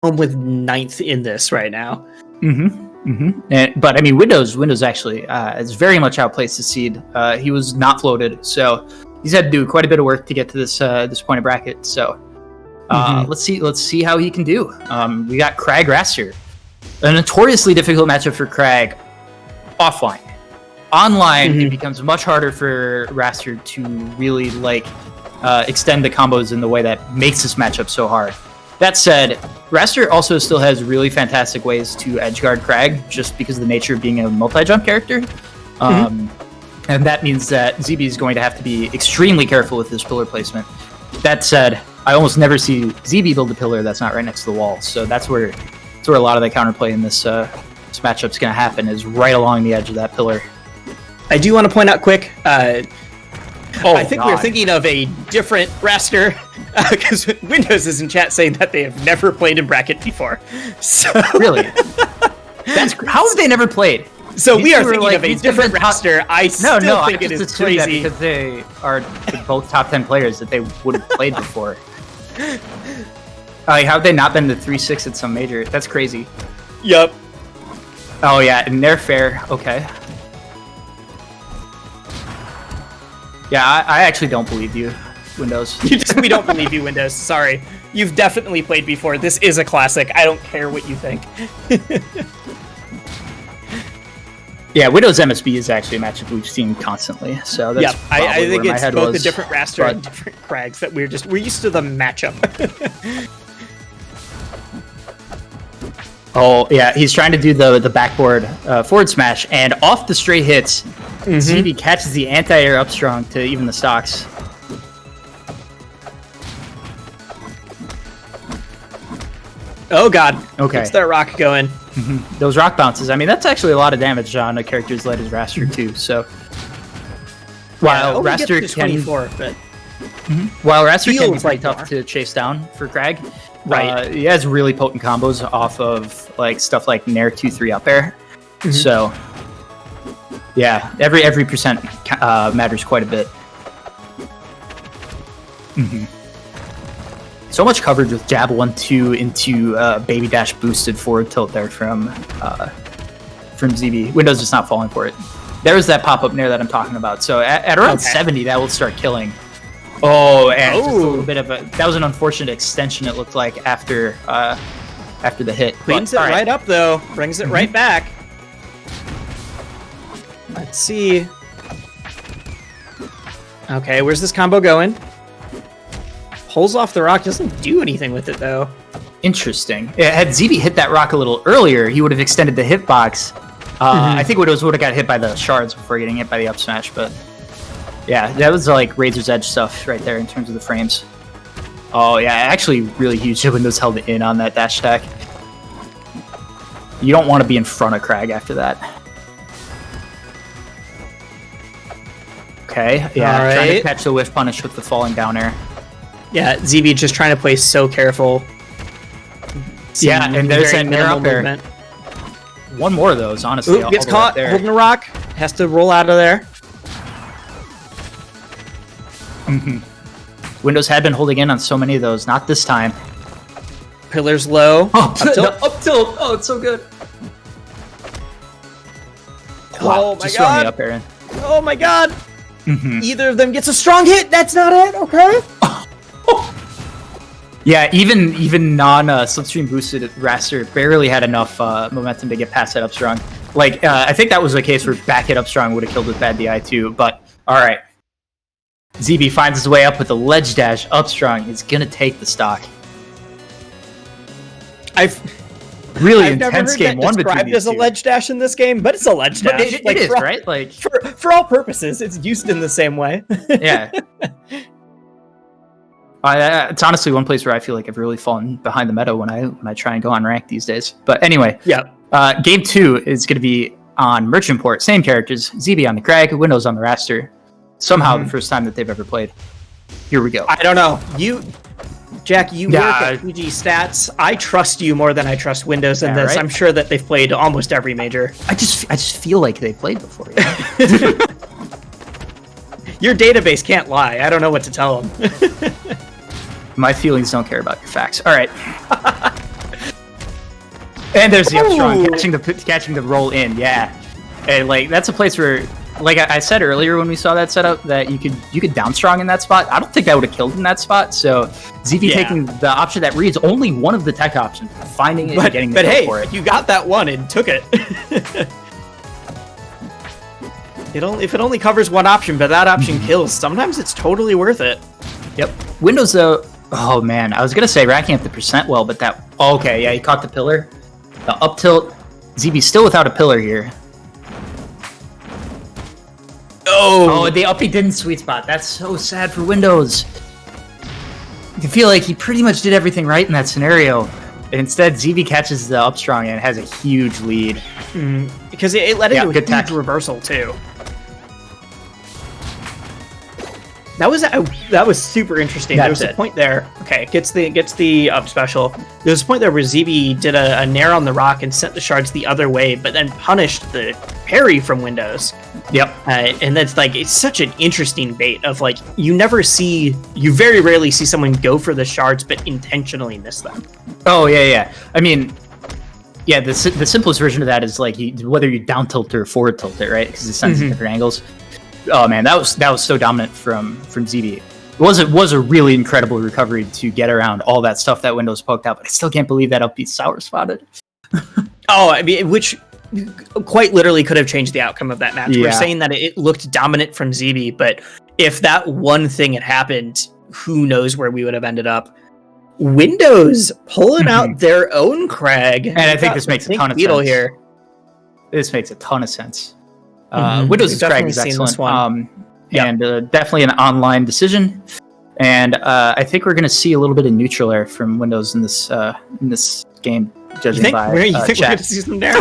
home with 9th in this right now. But I mean, Windows actually is very much outplaced the seed. He was not floated, so he's had to do quite a bit of work to get to this point of bracket. So let's see how he can do. We got Crag Raster, a notoriously difficult matchup for Crag offline. Online, it becomes much harder for Raster to really extend the combos in the way that makes this matchup so hard. That said, Raster also still has really fantastic ways to edgeguard Crag just because of the nature of being a multi-jump character. And that means that ZeeBee is going to have to be extremely careful with his pillar placement. That said, I almost never see ZeeBee build a pillar that's not right next to the wall. So that's where a lot of the counterplay in this matchup is going to happen, is right along the edge of that pillar. I do want to point out quick, I think we're thinking of a different Raster, because Windows is in chat saying that they have never played in bracket before. So really? How have they never played? So we are thinking of a different Raster. I think it is crazy. Because they are both top 10 players that they would have played before. How have they not been to 3-6 at some major? That's crazy. Yep. Oh yeah, and they're fair. Okay. Yeah, I actually don't believe you, Windows. We don't believe you, Windows. Sorry. You've definitely played before. This is a classic. I don't care what you think. Yeah, Windows MSB is actually a matchup we've seen constantly. So that's I think it's both a different Raster and different Crags that we're used to the matchup. Oh yeah, he's trying to do the backboard forward smash, and off the straight hits, ZeeBee catches the anti-air up strong to even the stocks. Oh god. Okay. What's that rock going? Those rock bounces, I mean, that's actually a lot of damage on a character as light as Raster too, so... While Raster can... 24, but... While Raster can be quite tough to chase down for Crag, he has really potent combos off of stuff like Nair 2-3 up air. So... Yeah, every percent matters quite a bit. So much coverage with jab 1-2 into baby dash boosted forward tilt there from ZeeBee. Windows just not falling for it. There's that pop-up Nair that I'm talking about. So at around 70, that will start killing. Oh, and just a little bit of that was an unfortunate extension, it looked like, after the hit. Cleans it right up, though. Brings it right back. Let's see. Okay, where's this combo going? Pulls off the rock, doesn't do anything with it, though. Interesting. Had ZeeBee hit that rock a little earlier, he would have extended the hitbox. I think Windows would have got hit by the shards before getting hit by the up smash, but... Yeah, that was Razor's Edge stuff right there in terms of the frames. Oh, yeah, actually really huge that Windows held it in on that dash attack. You don't want to be in front of Crag after that. Okay, yeah, trying to catch the whiff punish with the falling down air. Yeah, ZeeBee just trying to play so careful. Yeah, and there's that Nair up air. One more of those, honestly. Ooh, gets caught holding a rock. Has to roll out of there. Windows had been holding in on so many of those, not this time. Pillar's low. Up tilt. Oh, it's so good. Wow, just throwing the up air in. Oh my god. Either of them gets a strong hit. That's not it. Okay. Yeah, even non-slipstream boosted Raster barely had enough momentum to get past that up strong. I think that was the case where back hit up strong would have killed with bad DI too. But all right, ZeeBee finds his way up with a ledge dash up strong. He's gonna take the stock. I've intense game one between these two. I've never heard that described as a ledge dash in this game, but it's a ledge dash. It is, right? For all purposes, it's used in the same way. Yeah. It's honestly one place where I feel like I've really fallen behind the meta when I try and go on rank these days. But anyway, game 2 is going to be on Merchant Port. Same characters, ZeeBee on the Crag, Windows on the Raster. Somehow the first time that they've ever played. Here we go. I don't know. Jack, you work at PG Stats. I trust you more than I trust Windows in this. Right? I'm sure that they've played almost every major. I just feel like they played before. Your database can't lie. I don't know what to tell them. My feelings don't care about your facts. All right. And there's the up strong, catching the roll in, yeah. And like that's a place where, like I said earlier when we saw that setup, that you could down strong in that spot. I don't think that would have killed in that spot. So ZeeBee taking the option that reads only one of the tech options, finding it and getting the kill for it. You got that one and took it. If it only covers one option, but that option kills, sometimes it's totally worth it. Yep. Windows though, oh man, I was gonna say racking up the percent well, but that okay, yeah, he caught the pillar. The up tilt, ZeeBee still without a pillar here. Oh, the uppy didn't sweet spot. That's so sad for Windows. You feel like he pretty much did everything right in that scenario. And instead, ZeeBee catches the up strong and has a huge lead. Because it led into a good huge reversal, too. That was super interesting. There was a point there. Okay, gets the up special. There was a point there where ZeeBee did a nair on the rock and sent the shards the other way, but then punished the parry from Windows. Yep. And that's like, it's such an interesting bait of like, you very rarely see someone go for the shards but intentionally miss them. Oh yeah. I mean, yeah, the simplest version of that is like whether you down tilt or forward tilt it, right? Because it sends different angles. Oh man, that was so dominant from ZeeBee. It was a really incredible recovery to get around all that stuff that Windows poked out, but I still can't believe that upbeat sour spotted. I mean, which quite literally could have changed the outcome of that match. Yeah. We're saying that it looked dominant from ZeeBee, but if that one thing had happened, who knows where we would have ended up. Windows pulling out their own Crag. And I think this makes a ton of sense. Here. This makes a ton of sense. Windows' Crag is excellent. And definitely an online decision. And I think we're going to see a little bit of neutral air from Windows in this game, judging by you think we're going to see some there?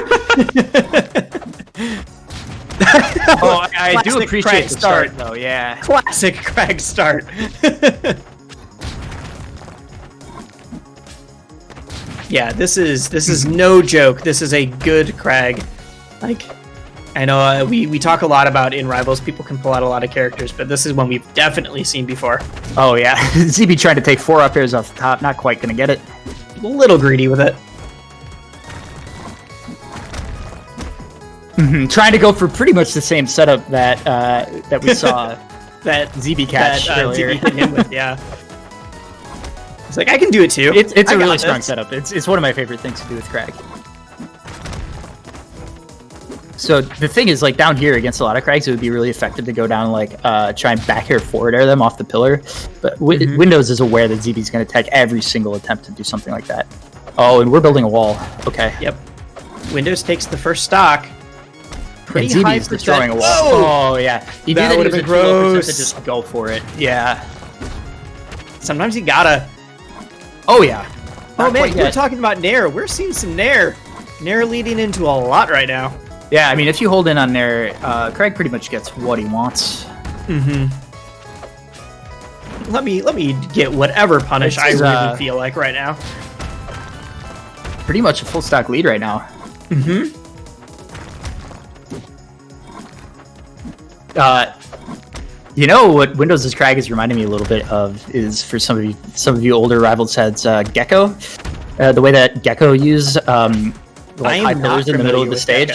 I do appreciate the start, though. Yeah, classic Crag start. Yeah, this is no joke. This is a good Crag. Like, I know we talk a lot about in Rivals, people can pull out a lot of characters, but this is one we've definitely seen before. Oh yeah, ZeeBee trying to take 4 up airs off the top, not quite going to get it. A little greedy with it. Trying to go for pretty much the same setup that we saw that ZeeBee catch earlier. ZeeBee hit him with, yeah. It's like, I can do it too. It's a really strong setup. It's one of my favorite things to do with Crag. So the thing is, like down here against a lot of Crags, it would be really effective to go down like try and back air forward air them off the pillar. But Windows is aware that ZeeBee's going to attack every single attempt to do something like that. Oh, and we're building a wall. Okay. Yep. Windows takes the first stock. Pretty high is destroying a wall. Oh yeah. He knew that would have been gross. To just go for it. Yeah. Sometimes you gotta. Oh yeah. Oh man, we're talking about Nair. We're seeing some Nair. Nair leading into a lot right now. Yeah, I mean, if you hold in on there, Craig pretty much gets what he wants. Let me get whatever punish I really feel like right now. Pretty much a full stock lead right now. You know what Windows' Crag is reminding me a little bit of is, for some of you older Rivals heads, Gecko. The way that Gecko used like high pillars in the middle of the stage.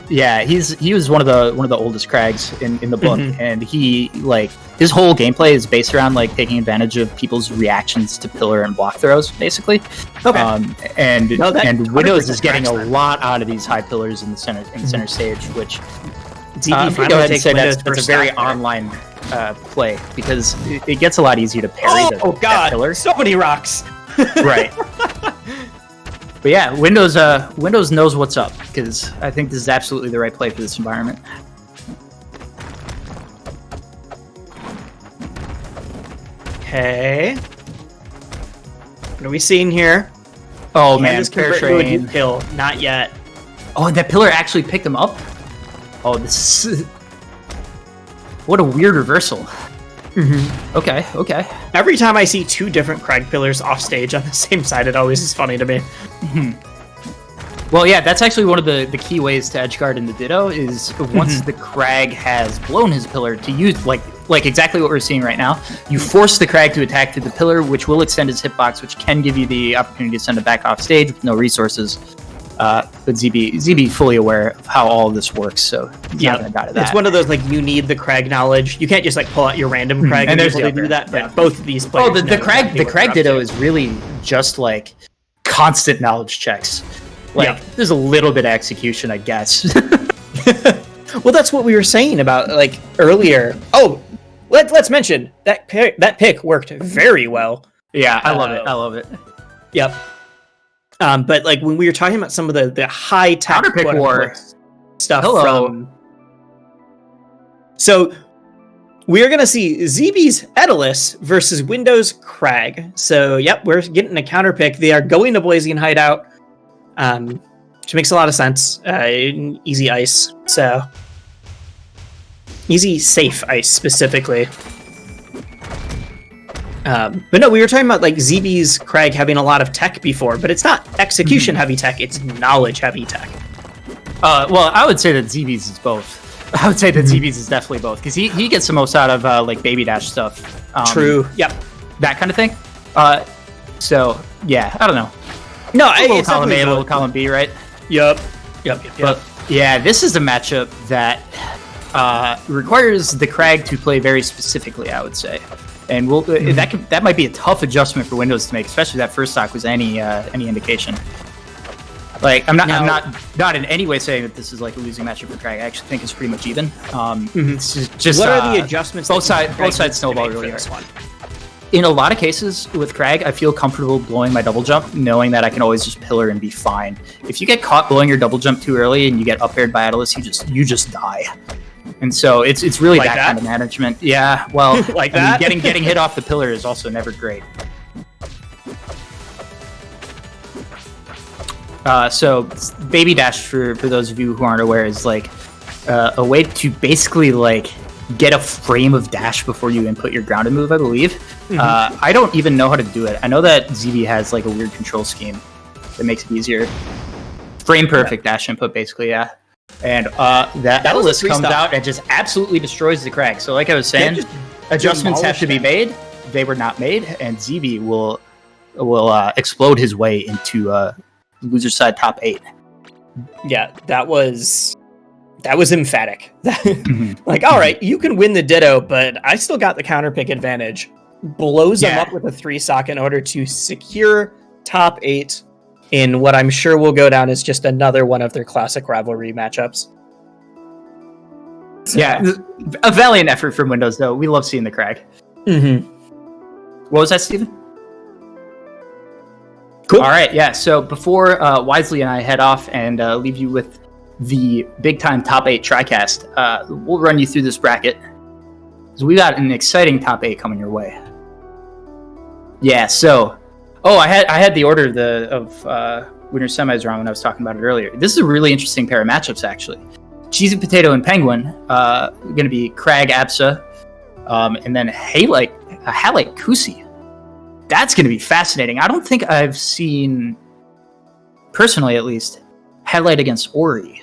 Yeah, he was one of the oldest Crags in the book, and he like his whole gameplay is based around like taking advantage of people's reactions to pillar and block throws, basically. And Windows is getting a lot out of these high pillars in the center stage, which I'm gonna go ahead and say that's a very online play, because it gets a lot easier to parry that pillar. So many rocks. Right. But yeah, Windows knows what's up, because I think this is absolutely the right play for this environment. Okay. What are we seeing here? Oh man, this train kill. Not yet. Oh, and that pillar actually picked him up? Oh, this is... What a weird reversal. Okay. Every time I see 2 different Crag pillars off stage on the same side, it always is funny to me. Well, yeah, that's actually one of the key ways to edgeguard in the Ditto is once the Crag has blown his pillar, to use, like, like exactly what we're seeing right now. You force the Crag to attack through the pillar, which will extend his hitbox, which can give you the opportunity to send it back off stage with no resources. But ZeeBee fully aware of how all of this works, so he's not gonna die to that. It's one of those, like, you need the Crag knowledge. You can't just, like, pull out your random Crag and there's do that, but both of these players the Crag Ditto is really just, like, constant knowledge checks. Like, there's a little bit of execution, I guess. Well, that's what we were saying about, like, earlier. Oh, let's mention that pick worked very well. Yeah, I love it. Yep. But like when we were talking about some of the high tech counterpick war stuff from, so we are gonna see ZeeBee's Daedalus versus Windows Crag. So yep, we're getting a counterpick. They are going to Blazing Hideout, which makes a lot of sense. Easy ice, so easy safe ice specifically. But no, we were talking about like ZeeBee's Crag having a lot of tech before, but it's not execution heavy tech, it's knowledge heavy tech. Well, I would say that ZeeBee's is both. I would say that ZeeBee's is definitely both, because he gets the most out of like baby dash stuff. True. Yep. That kind of thing. So yeah, I don't know. No, a little column A, a little column B, right? Yep. But yeah, this is a matchup that requires the Crag to play very specifically, I would say. And that might be a tough adjustment for Windows to make, especially that first stock was any indication. Like I'm not in any way saying that this is like a losing matchup for Crag. I actually think it's pretty much even. It's just what are the adjustments? Both sides snowball really hard. In a lot of cases with Crag, I feel comfortable blowing my double jump, knowing that I can always just pillar and be fine. If you get caught blowing your double jump too early and you get up aired by Daedalus, you just die. And so it's really like that kind of management. Yeah, well, like that. I mean, getting hit off the pillar is also never great. So baby dash for those of you who aren't aware is like a way to basically like get a frame of dash before you input your grounded move, I believe. I don't even know how to do it. I know that ZeeBee has like a weird control scheme that makes it easier. Frame perfect dash input, basically, yeah. And that Daedalus comes out and just absolutely destroys the Crag. So like I was saying, adjustments have to be made. They were not made, and ZeeBee will explode his way into loser side top 8. Yeah, that was emphatic. Like, all right, you can win the Ditto, but I still got the counterpick advantage. Blows them up with a 3 sock in order to secure top 8 in what I'm sure will go down as just another one of their classic rivalry matchups. So. Yeah, a valiant effort from Windows, though. We love seeing the Crag. What was that, Steven? Cool. All right, yeah. So before Wisely and I head off and leave you with the big-time top 8 TriCast, we'll run you through this bracket. So we got an exciting top 8 coming your way. Yeah, so... Oh, I had the order of winner semis wrong when I was talking about it earlier. This is a really interesting pair of matchups, actually. Cheesy Potato and Penguin going to be Crag Absa, and then Halite Kusi. That's going to be fascinating. I don't think I've seen, personally at least, Halite against Ori.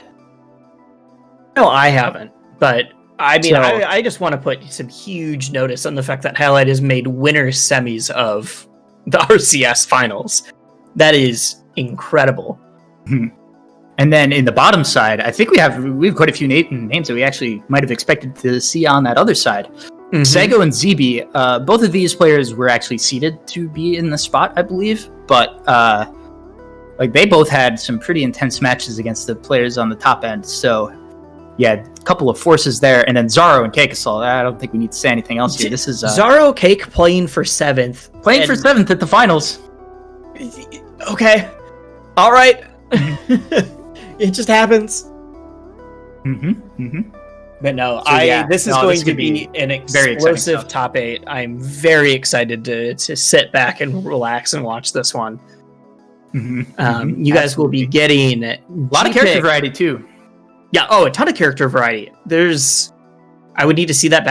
No, I haven't. But I mean, so, I just want to put some huge notice on the fact that Halite has made winner semis of the RCS finals. That is incredible. And then in the bottom side, I think we have quite a few names that we actually might have expected to see on that other side. Sego and ZeeBee, both of these players were actually seeded to be in the spot, I believe, but like they both had some pretty intense matches against the players on the top end. So yeah, a couple of forces there, and then Zaro and Kakasol. I don't think we need to say anything else here. This is Zaro Cake playing for 7th. Playing for 7th at the finals. Okay. All right. It just happens. But no, so, this is going to be an explosive top 8. I'm very excited to sit back and relax and watch this one. You guys will be getting a lot of character variety too. Yeah, a ton of character variety. I would need to see that